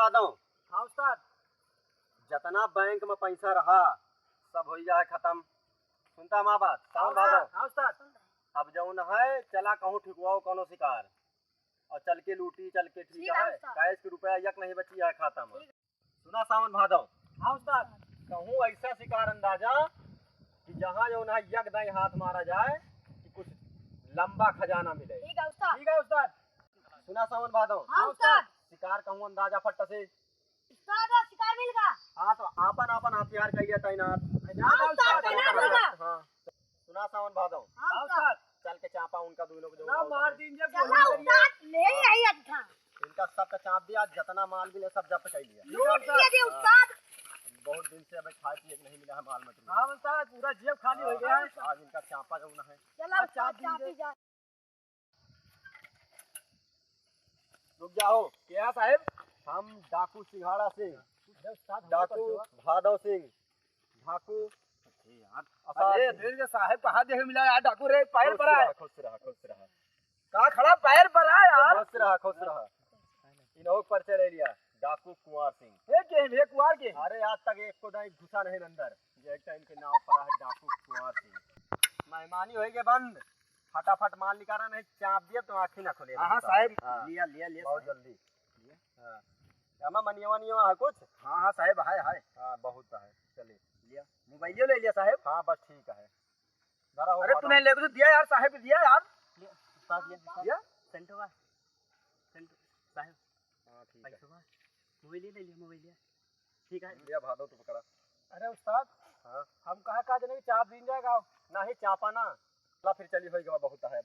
भादो। हाँ उस्ताद। जितना बैंक में पैसा रहा सब हो जाए खत्म। सुनता माँ बात सावन भादो। हाँ उस्ताद। अब जौन है चला कहूँ ठिकवाओ कोनो शिकार और चल के लूटी चल के ठीक है। 22 रुपया यक नहीं बची है खाता में। सुना सावन भादो। हाँ उस्ताद। कहूँ ऐसा शिकार अंदाजा कि जहाँ जौन है यक दाई हाथ मारा जाए कि कुछ लंबा खजाना मिले। ठीक है उस्ताद। सुना सावन भादो। हाँ उस्ताद। शिकार कहूँ अंदाजा फट से। उस्ताद शिकार मिल गया। हाँ तो आपन आपन हथियार कहिए तैनात। हाँ सुना सावन भादो। हाँ उस्ताद। चल के चापा उनका दोनों को ना मार दीजिए। चला उस्ताद ले आई अच्छा। इनका सब का चाप दिया जितना माल मिले सब जब्त कर लिया। लूट लिया दे उस्ताद। बहुत दिन से अबे खाए पिए नहीं मिला है माल मटेरियल। हाँ उस्ताद पूरा जेब खाली हो गया है। आज इनका चापा जो है। चला उस्ताद चापी जा। रुक जाओ। क्या साहब? हम डाकू सिंघाड़ा सिंह, डाकू भादव सिंह, ढाकू अरे दिल के साहब कहाँ देखे मिला यार। डाकू रे पैर पर आए। खुश रहा कहाँ खड़ा पैर पर आए यार। खुश रहा इन्हों परिचय ले लिया। डाकू कुंवर सिंह। ये कुआर के। अरे आज तक एक को दाई घुसा नहीं अंदर। ये टाइम के नाव पर है डाकू कुंवर सिंह। मेहमानी होएगे बंद। फटाफट माल निकाला नहीं चाप दिया तो आँखें ना खुले। हाँ साहब। लिया बहुत जल्दी। हाँ मनिया है कुछ। हाँ साहब है। हाँ बहुत है। चलिए लिया मोबाइल ले लिया साहब। हाँ बस ठीक है। धरा हो अरे तूने लेकर तो दिया यार साहब दिया यार। दिया सेंटवा साहब। हाँ ठीक है मोबाइल ले लिया मोबाइल ठीक है। लिया भादो तो पकड़ा। अरे उस्ताद हाँ हम कहा का जने चाप दिन जाएगा नहीं चापा ना ला फिर चली होगी बहुत है।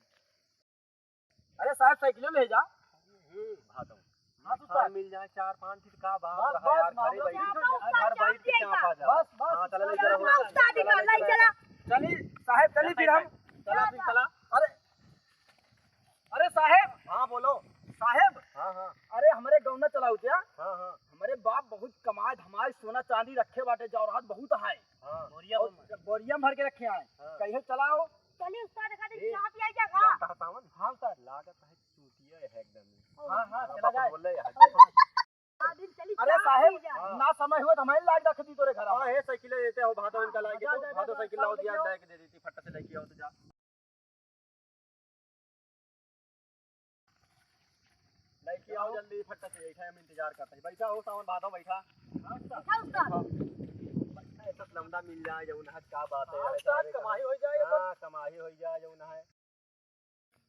अरे साहब साइकिल ले जा भादो हाँ तो हाँ मिल जाए 4-5 फीट का बात बस, है यार। बस, घर बैठ के चापा जा। बस हाँ चला ले चला उस्ताद निकाल चला। चली साहब चली फिर हम चला। अरे साहब। हाँ बोलो। साहब हाँ अरे हमारे गाँव में चलाऊ क्या। हाँ हमारे बाप बहुत कमाए धमाए सोना चांदी रखे बाटे जौरात बहुत है। हाँ बोरिया भर के रखे हैं। कहीं चलाओ चलिए उस्ताद का चाप आई जा। जानता है सावन। हाँ सर लागत है चूतिया है एकदम। हाँ चला जाए। बोल रहे चली। अरे साहब ना समय हुआ तो हमारे लाग रख दी तोरे घर। हाँ है साइकिल देते हो भादो उनका लाके तो भादो साइकिल लाओ दिया लेके दे देती फट से लेके आओ तो जा। लेके आओ जल्दी फट से। बैठा हम इंतजार करते हैं। बैठा हो सावन भादो बैठा। अच्छा उस्ताद। ऐसा लमदा मिल जाए जो उन्हें क्या बात है। उस्ताद कमाई हो जाए। हाँ कमाई हो जाए जो उन्हें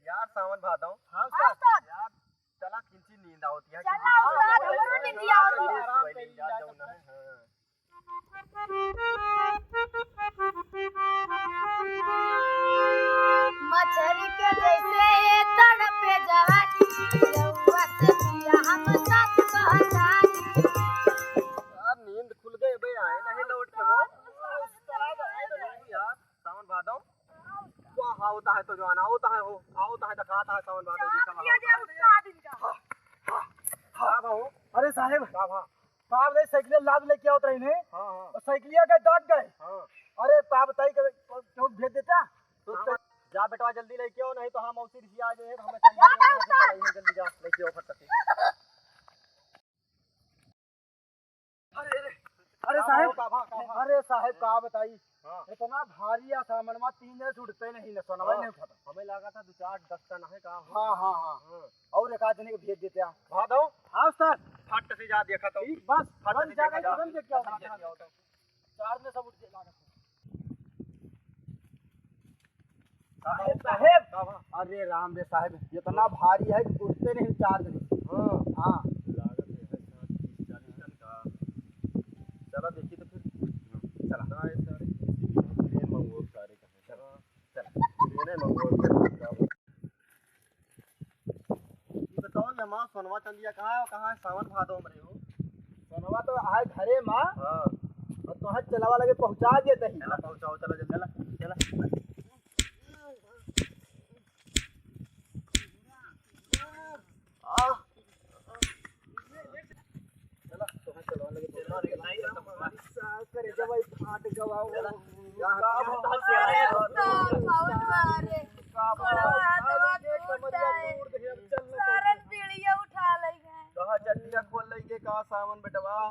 यार सावन भादो। हाँ उस्ताद। यार चला किंची नींद होती है। चला उस्ताद हमरो नींद आवती है। आराम कर जा जो उन्हें। मछली के जैसे तड़पे जवानी रउआ से पिया हम सच कहतानी। यार नींद खुल गई बे आए नहीं लौट के वो। यार सावन भादो वहाँ होता है तो जो आना होता है हो होता है दिखाता है सावन भादो जी का। ये दे उस्ताद इनका। हाँ भाऊ। अरे साहब हाँ पाप ने साइकिल लाद लेके आओ रही ने हाँ और साइकिलिया के दाग गए। हाँ अरे पाप बताई क्यों भेज देता। तो जा बेटवा जल्दी लेके आओ नहीं तो हम मौसी ऋषि आ जाए हमें जल्दी जा लेके आओ फट से। अरे साहब अरे साहब कहा बताई हाँ इतना भारी सामान में 3 दिन उठते नहीं न सोनवा नहीं उठाता। हमें लगा था 2-4 दस्ता है का। हाँ और एक आदमी को भेज देते हैं। भादो हाँ सर फट से जा देखा तो बस फट फट से जाकर देखा तुरंत देख के आओ। जा। 4 में सब उठ के लागत साहब। अरे राम रे साहब इतना भारी है कि उठते नहीं 4 दिन। हाँ लागत है 40 टन का। चलो देखिए तो फिर चला सारे मंगोर सारे का चला लेने मंगोर का। ये बताओ ये मां सोनवा चंदिया कहाँ है सावन भादो में हो। सोनवा तो आए घरे माँ हाँ और तुहां चलावा लगे पहुंचा देते ही। चला पहुंचाओ चलो चला करे जब फाट गवाओ सारा पीढ़िया उठा ले गए। कहा चटिया खोल लेंगे कहा सावन जवा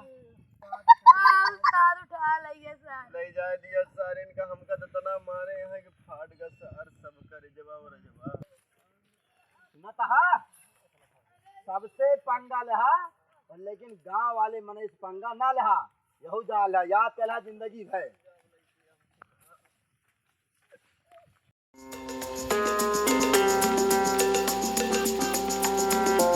उतार उठा लइए सर ले जाए दिया सारे इनका हमका तो तना मारे यहाँ के फाट का सर सब करे जवा और जवा सुनत हा सबसे पंगा लेहा और लेकिन गांव वाले मने इस पंगा ना लेहा यहू जाल है याद कला जिंदगी है